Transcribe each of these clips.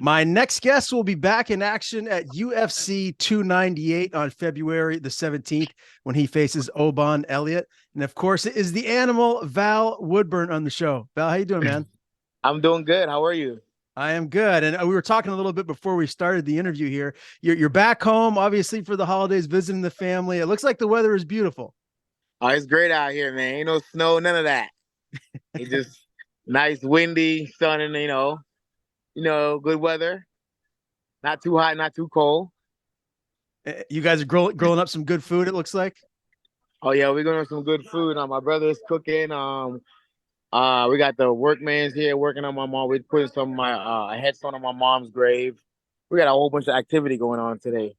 My next guest will be back in action at UFC 298 on February the 17th when he faces Oban Elliot. And of course, it is the animal Val Woodburn on the show. Val, how you doing, man? I'm doing good. How are you? I am good. And we were talking a little bit before we started the interview here. You're back home, obviously, for the holidays, visiting the family. It looks like the weather is beautiful. Oh, it's great out here, man. Ain't no snow, none of that. It's just nice, windy, sun, and good weather. Not too hot, not too cold. You guys are grilling up some good food, it looks like. Oh yeah, we're gonna have some good food. My brother's cooking. We got the workman's here working on my mom. We're putting some of my a headstone on my mom's grave. We got a whole bunch of activity going on today.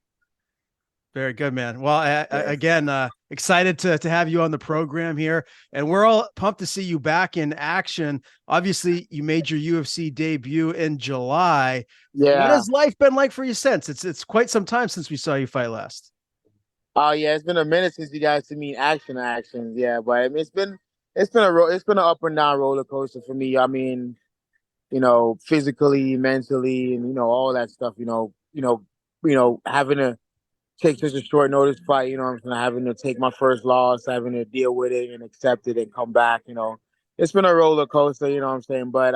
Very good, man. Well, Yeah. again, excited to have you on the program here, and we're all pumped to see you back in action. Obviously, you made your UFC debut in July. What Yeah. has life been like for you since? It's quite some time since we saw you fight last. Oh yeah, it's been a minute since you guys see me in actions. Yeah, but I mean, it's been an up and down roller coaster for me. I mean, physically, mentally, and all that stuff. Having to take such a short notice fight. I'm saying, having to take my first loss, having to deal with it and accept it and come back. It's been a roller coaster. You know what I'm saying, but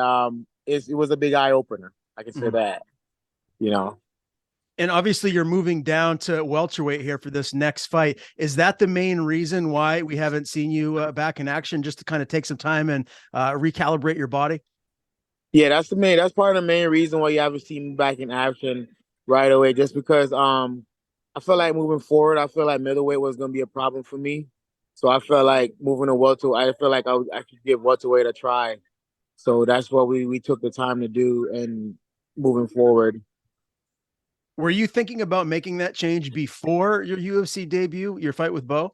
it was a big eye opener. I can say Mhm. that. You know. And obviously, you're moving down to welterweight here for this next fight. Is that the main reason why we haven't seen you back in action, just to kind of take some time and recalibrate your body? Yeah, that's part of the main reason why you haven't seen me back in action right away. Just because I feel like moving forward, I feel like middleweight was gonna be a problem for me. So I felt like moving to welterweight, I feel like I should give welterweight a try. So that's what we took the time to do and moving forward. Were you thinking about making that change before your UFC debut, your fight with Bo?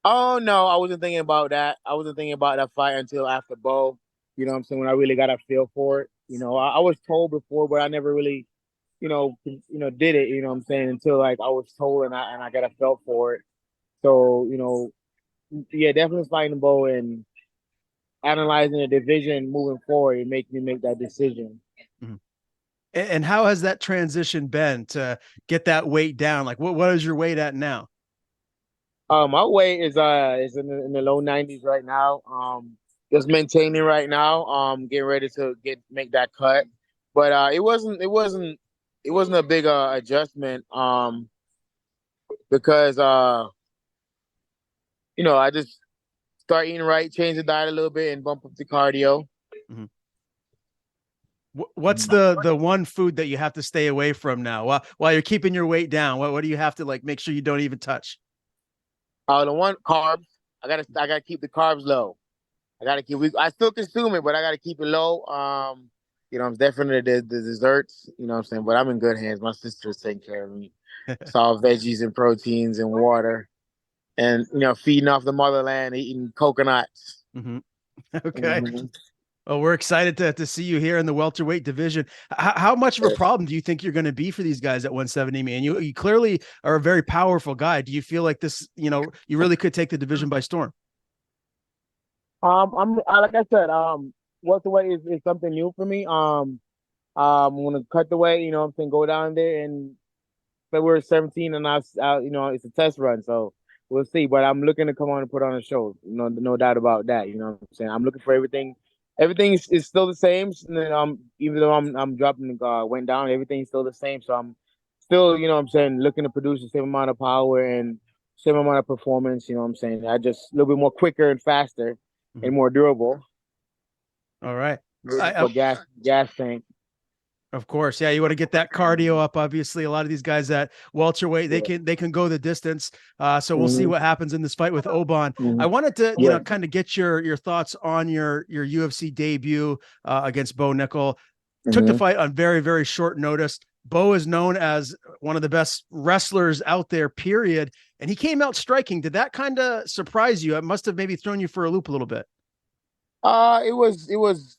Oh no, I wasn't thinking about that. I wasn't thinking about that fight until after Bo. You know what I'm saying? When I really got a feel for it. I was told before, but I never really did it, you know what I'm saying, until like I was told and I got a felt for it. So, yeah, definitely fighting Bo and analyzing the division moving forward, it makes me make that decision. Mhm. And how has that transition been to get that weight down? Like what is your weight at now? My weight is in the low 90s right now. Just maintaining right now. Getting ready to make that cut. But it wasn't a big adjustment. Because I just start eating right, change the diet a little bit, and bump up the cardio. Mhm. What's the one food that you have to stay away from now while you're keeping your weight down? What do you have to like make sure you don't even touch? The one carbs. I gotta keep the carbs low. I still consume it, but I gotta keep it low. I'm definitely the desserts. You know what I'm saying, but I'm in good hands. My sister's taking care of me. It's all veggies and proteins and water, and feeding off the motherland, eating coconuts. Mhm. Okay. Mm-hmm. Well, we're excited to see you here in the welterweight division. How much of a problem do you think you're going to be for these guys at 170? Man, you clearly are a very powerful guy. Do you feel like this, you really could take the division by storm? Like I said, welterweight is something new for me. I'm gonna cut the weight. You know what I'm saying, go down there and February 17, and it's a test run, so we'll see. But I'm looking to come on and put on a show. No doubt about that. You know what I'm saying. I'm looking for everything. Everything is still the same. Even though I'm dropping went down, everything's still the same. So I'm still, what I'm saying, looking to produce the same amount of power and same amount of performance. You know what I'm saying. I just a little bit more quicker and faster Mhm. and more durable. All right. But gas tank. Of course, yeah. You want to get that cardio up. Obviously, a lot of these guys at welterweight Yeah. they can go the distance. So we'll see Hmm. what happens in this fight with Oban. Hmm. I wanted to Yeah. kind of get your thoughts on your UFC debut against Bo Nickel. Took the Hmm. fight on very short notice. Bo is known as one of the best wrestlers out there. Period. And he came out striking. Did that kind of surprise you? It must have maybe thrown you for a loop a little bit. It was.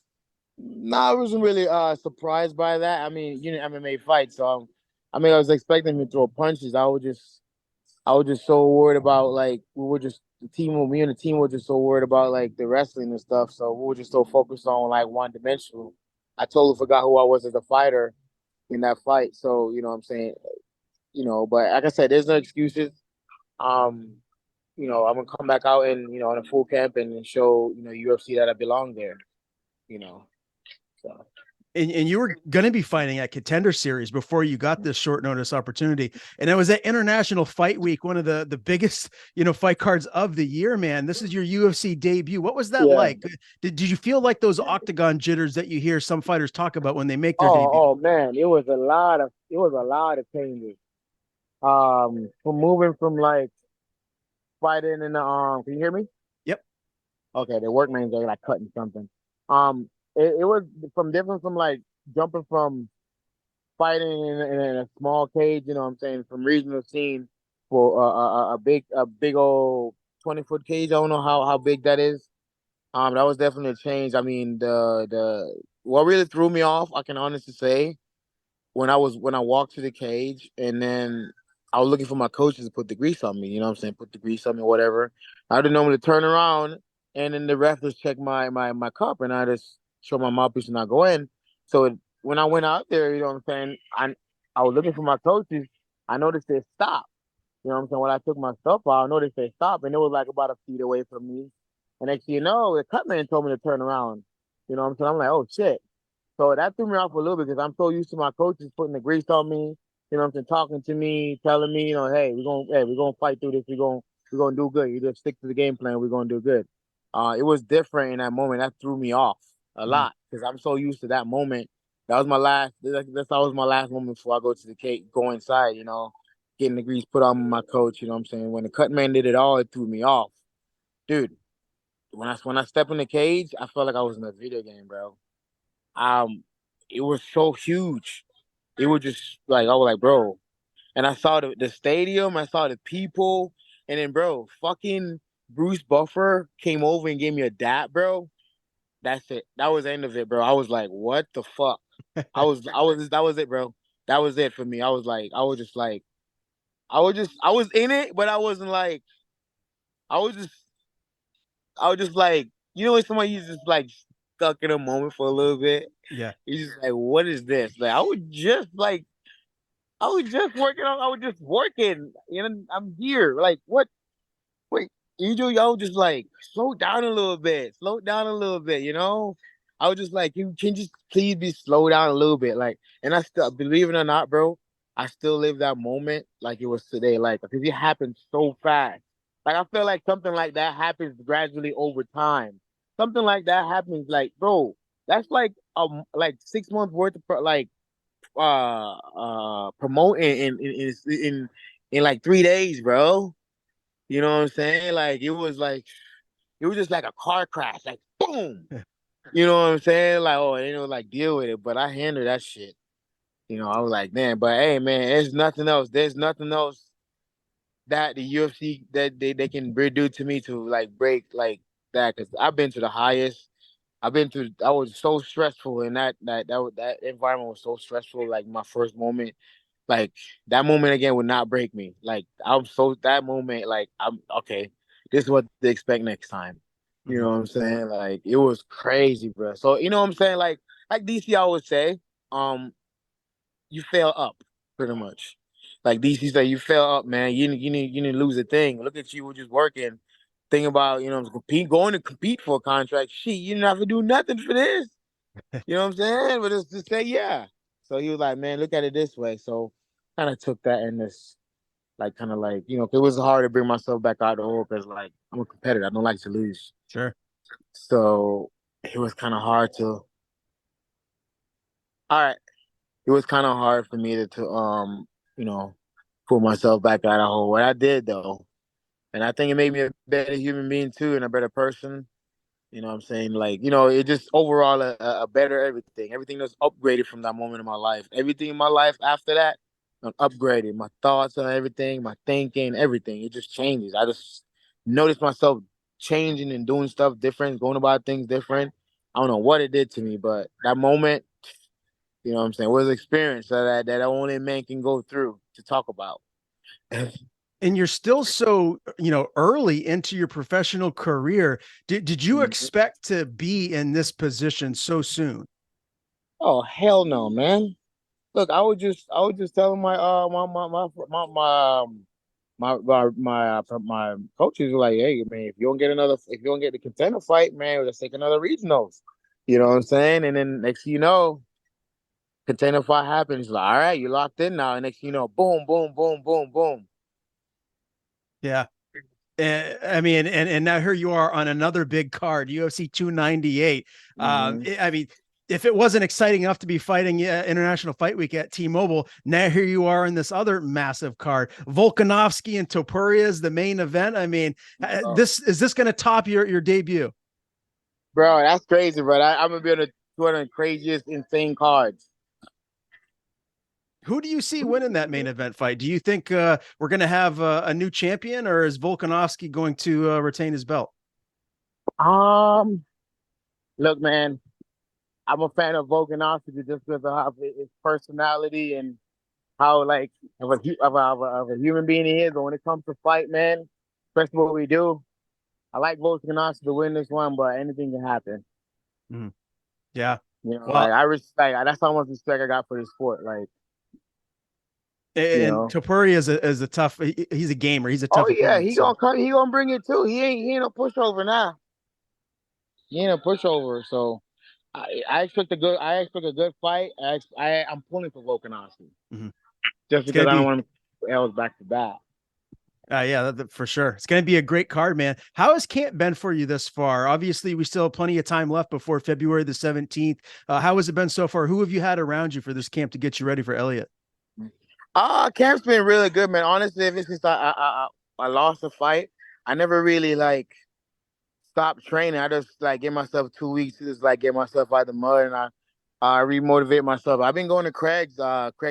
No, I wasn't really surprised by that. I mean, MMA fight, so I was expecting him to throw punches. I was just so worried about like we were just the team. Me and the team were just so worried about like the wrestling and stuff. So we were just so focused on like one dimensional. I totally forgot who I was as a fighter in that fight. So, you know what I'm saying? But like I said, there's no excuses. Um, I'm gonna come back out and, in a full camp and show, UFC that I belong there, you know. So And you were going to be fighting at Contender Series before you got this short notice opportunity, and it was at International Fight Week, one of the biggest fight cards of the year. Man, this is your UFC debut. What was that yeah. like? Did you feel like those octagon jitters that you hear some fighters talk about when they make their debut? Oh man, it was a lot of changes. From moving from like fighting in the can you hear me? Yep. Okay, the workman's are like cutting something. It was from different from like jumping from fighting in a small cage, you know what I'm saying, from regional scene for a big old 20-foot cage. I don't know how big that is. That was definitely a change. I mean, the what really threw me off, I can honestly say, when I walked to the cage and then I was looking for my coaches to put the grease on me, you know what I'm saying? Put the grease on me, whatever. I didn't know when to turn around and then the ref just checked my cup and I just show my mouthpiece and I go in. So when I went out there, you know what I'm saying, I was looking for my coaches. I noticed they stopped. You know what I'm saying? When I took my stuff out, I noticed they stopped and it was like about a feet away from me. And next thing you know, the cut man told me to turn around. You know what I'm saying? I'm like, oh shit. So that threw me off a little bit because I'm so used to my coaches putting the grease on me, you know what I'm saying, talking to me, telling me, hey, we're gonna fight through this, we're gonna do good. You just stick to the game plan, we're gonna do good. It was different in that moment. That threw me off a Mhm. lot because I'm so used to that moment. That was my last moment before I go to the cage, go inside, getting the grease put on my coach, you know what I'm saying? When the cut man did it all, it threw me off. Dude, when I step in the cage, I felt like I was in a video game, bro. Um, it was so huge. It was just like I was like, bro. And I saw the stadium, I saw the people, and then bro, fucking Bruce Buffer came over and gave me a dap, bro. That's it. That was the end of it, bro. I was like, what the fuck? That was it, bro. That was it for me. I was in it, but I wasn't like, I was just, I was just like, when somebody's just like stuck in a moment for a little bit. Yeah. He's just like, what is this? Like, I was just working on. I was just working. I'm here. Like, what? Wait, y'all just like slow down a little bit. Slow down a little bit. I was just like, you can just please be slow down a little bit. Like, and I still, believe it or not, bro, I still live that moment like it was today. Like, because it happened so fast. Like, I feel like something like that happens gradually over time. Something like that happens, like, bro, that's like 6 months worth of like promoting in like 3 days, bro. You know what I'm saying? Like it was just like a car crash, like boom. You know what I'm saying? Like, oh, they don't like deal with it, but I handled that shit. I was like, man, but hey, man, there's nothing else. There's nothing else that the UFC that they can do to me to like break like that. Because I've been to the highest. I've been through. I was so stressful, and that environment was so stressful. Like my first moment, like that moment again would not break me. Like I'm so that moment, like I'm okay. This is what to expect next time. You Mhm. know what I'm saying? Like it was crazy, bro. So you know what I'm saying? Like DC always say, you fail up, pretty much. Like DC said, you fail up, man. You didn't lose a thing. Look at you, were just working. Think about going to compete for a contract. Shit, you didn't have to do nothing for this. You know what I'm saying? But it's to say, yeah. So he was like, man, look at it this way. So kind of took that in this, like, kind of like, it was hard to bring myself back out the hole because, like, I'm a competitor. I don't like to lose. Sure. So it was kind of hard to, all right, it was kind of hard for me to you know, pull myself back out of the hole. What I did, though, and I think it made me a better human being, too, and a better person. You know what I'm saying? Like, it just overall a better everything. Everything that's upgraded from that moment in my life. Everything in my life after that, I'm upgraded. My thoughts on everything, my thinking, everything. It just changes. I just noticed myself changing and doing stuff different, going about things different. I don't know what it did to me, but that moment, you know what I'm saying, was an experience that only a man can go through to talk about. And you're still so early into your professional career. Did you expect to be in this position so soon? Oh hell no, man. Look, I was just telling my coaches were like, hey man, if you don't get the contender fight, man, let's take another regionals. You know what I'm saying? And then next thing you know, contender fight happens. Like, all right, you're locked in now. And next thing you know, boom, boom, boom, boom, boom. Yeah. I mean, and now here you are on another big card, UFC 298. Hmm. I mean, if it wasn't exciting enough to be fighting International Fight Week at T-Mobile, now here you are in this other massive card, Volkanovski and Topuria is the main event. I mean, Oh, this going to top your debut? bro, that's crazy, bro. I'm gonna be on one of the craziest, insane cards. Who do you see winning that main event fight? Do you think we're going to have a new champion, or is Volkanovski going to retain his belt? Um, Look, man, I'm a fan of Volkanovski just because of how his personality and how like of a human being he is. But when it comes to fight, man, especially what we do, I like Volkanovski to win this one, but anything can happen. Mhm. Yeah. You know, like Well, I respect. That's how much respect I got for this sport. Like, you and know. Topuria is a tough. He's a gamer. He's a Oh tough yeah, opponent. he So gonna come. He gonna bring it too. He ain't no pushover now. He ain't a pushover. So I expect a good fight. I'm pulling for Volkanovski mhm. just It's because gonna I don't be. want him L's back to back. Yeah, for sure. It's going to be a great card, man. How has camp been for you this far? Obviously, we still have plenty of time left before February the 17th. How has it been so far? Who have you had around you for this camp to get you ready for Elliot? Camp's been really good, man. Honestly, ever since I lost the fight, I never really like stopped training. I just like give myself 2 weeks to just like get myself out of the mud and I remotivate myself. I've been going to Craig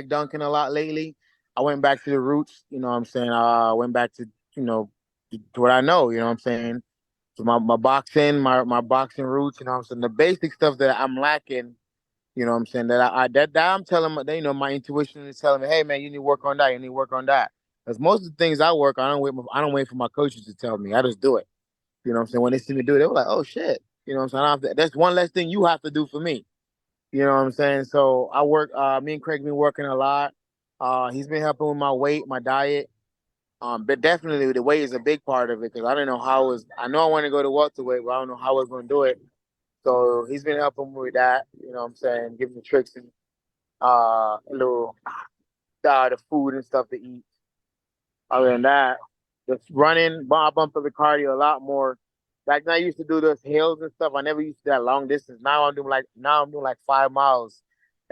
Duncan a lot lately. I went back to the roots, you know what I'm saying? I went back to, you know, to what I know, you know what I'm saying? So my boxing, my boxing roots, you know what I'm saying? The basic stuff that I'm lacking, you know what I'm saying? That I'm telling my, you know, my intuition is telling me, hey man, you need to work on that, you need to work on that. Because most of the things I work on, I don't wait for my coaches to tell me. I just do it. You know what I'm saying? When they see me do it, they were like, oh shit. You know what I'm saying? That's one less thing you have to do for me. You know what I'm saying? So I work, me and Craig been working a lot. He's been helping with my weight, my diet. But definitely the weight is a big part of it because I don't know how I know I want to go to welterweight, but I don't know how I was going to do it. So he's been helping me with that. You know what I'm saying? Giving me tricks and a little the food and stuff to eat. Other than that, just running, I bump up the cardio a lot more. Like when I used to do those hills and stuff, I never used to do that long distance. Now I'm doing like 5 miles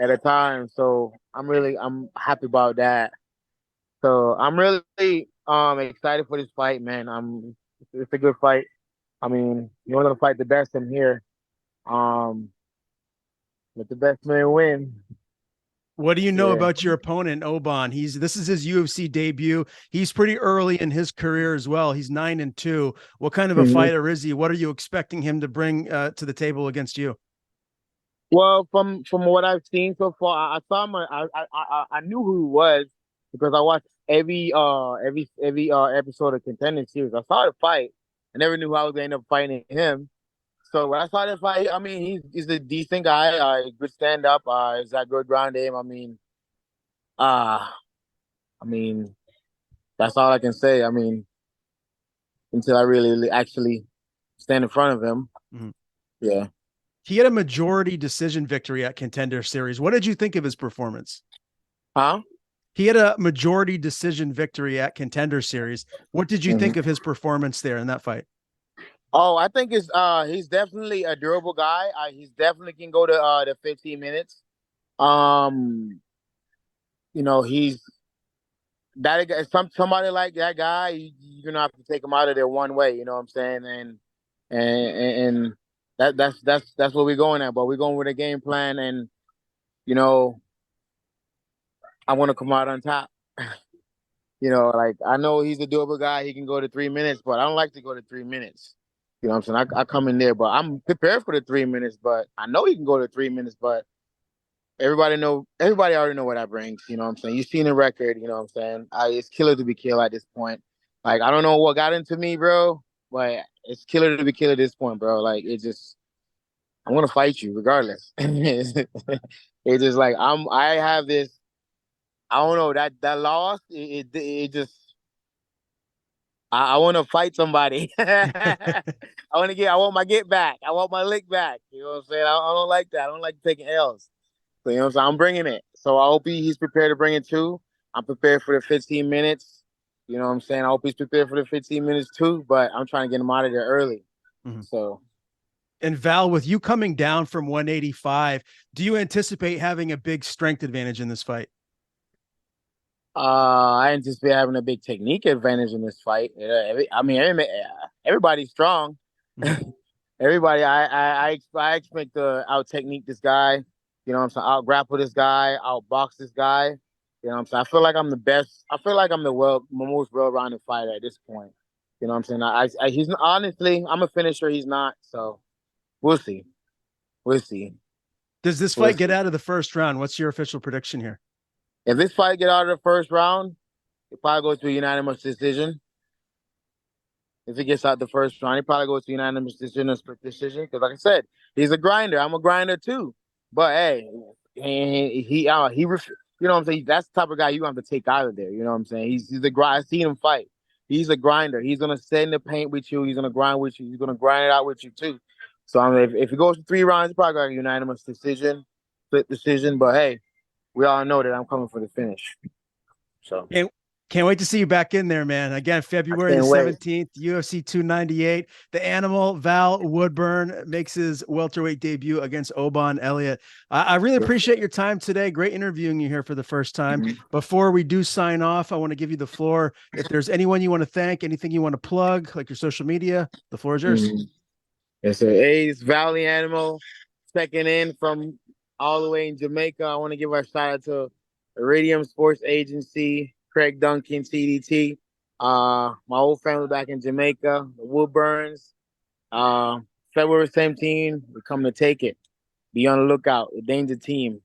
at a time. So I'm happy about that. So I'm really excited for this fight, man. It's a good fight. I mean, you're gonna fight the best in here. Um, let the best man win. What do you know Yeah. about your opponent, Oban? This is his UFC debut. He's pretty early in his career as well. He's 9-2. What kind of a Mhm. fighter is he? What are you expecting him to bring to the table against you? Well, from what I've seen so far, I saw him. I knew who he was because I watched every episode of Contending Series. I saw the fight. I never knew how I was gonna end up fighting him. So when I saw the fight, I mean, he's a decent guy. Good stand up. He's got good ground game. Uh, I mean, that's all I can say. I mean, until I really actually stand in front of him. Mhm. Yeah. He had a majority decision victory at Contender Series. What did you think of his performance? Huh? He had a majority decision victory at Contender Series. What did you think Mhm. of his performance there in that fight? Oh, I think he's definitely a durable guy. He's definitely can go to the 15 minutes. Um, you know, he's that somebody like that guy. You're gonna have to take him out of there one way. You know what I'm saying? And that's what we're going at. But we're going with a game plan, and you know, I want to come out on top. You know, like I know he's a doable guy. He can go to 3 minutes, but I don't like to go to 3 minutes. You know what I'm saying? I come in there, but I'm prepared for the 3 minutes. But I know he can go to 3 minutes, but everybody already know what I bring. You know what I'm saying? You've seen the record, you know what I'm saying? It's killer to be killed at this point. Like I don't know what got into me, bro, but it's killer to be killed at this point, bro. Like it just I'm gonna fight you regardless. It's just like I have this. I don't know that loss. It just I want to fight somebody. I want my get back. I want my lick back. You know what I'm saying? I don't like that. I don't like taking L's. So, you know what I'm saying? I'm bringing it. So I hope he's prepared to bring it too. I'm prepared for the 15 minutes. You know what I'm saying? I hope he's prepared for the 15 minutes too, but I'm trying to get him out of there early. Mhm. So And Val, with you coming down from 185, do you anticipate having a big strength advantage in this fight? I anticipate having a big technique advantage in this fight. Everybody's strong. Mhm. Everybody, I expect to out technique this guy. You know what I'm saying? Out grapple this guy, out box this guy. You know what I'm saying? I feel like I'm the best. I feel like I'm the most well rounded fighter at this point. You know what I'm saying? He's honestly, I'm a finisher. He's not. So we'll see. We'll see. Does this We'll fight get see. out of the first round? What's your official prediction here? If this fight get out of the first round, it probably goes to a unanimous decision. If he gets out the first round, he probably goes to unanimous decision or split decision. Because, like I said, he's a grinder. I'm a grinder too. But hey, you know what I'm saying? That's the type of guy you have to take out of there. You know what I'm saying? He's a grind. I've seen him fight. He's a grinder. He's gonna sit in the paint with you. He's gonna grind with you. He's gonna grind it out with you too. So I mean, if it goes to 3 rounds, it's probably got a unanimous decision, split decision. But hey, we all know that I'm coming for the finish. So Can't, can't wait to see you back in there, man. Again, I February the can't wait. 17th, UFC 298. The animal, Val Woodburn, makes his welterweight debut against Oban Elliot. I really appreciate your time today. Great interviewing you here for the first time. Before we do sign off, I want to give you the floor. If there's anyone you want to thank, anything you want to plug, like your social media, the floor is yours. Mhm. Yes, sir. Hey, it's Valley Animal checking in from all the way in Jamaica. I want to give a shout out to Iridium Sports Agency, Craig Duncan, CDT, my whole family back in Jamaica, the Woodburns. Uh, February 17, we're coming to take it. Be on the lookout. The Danger Team.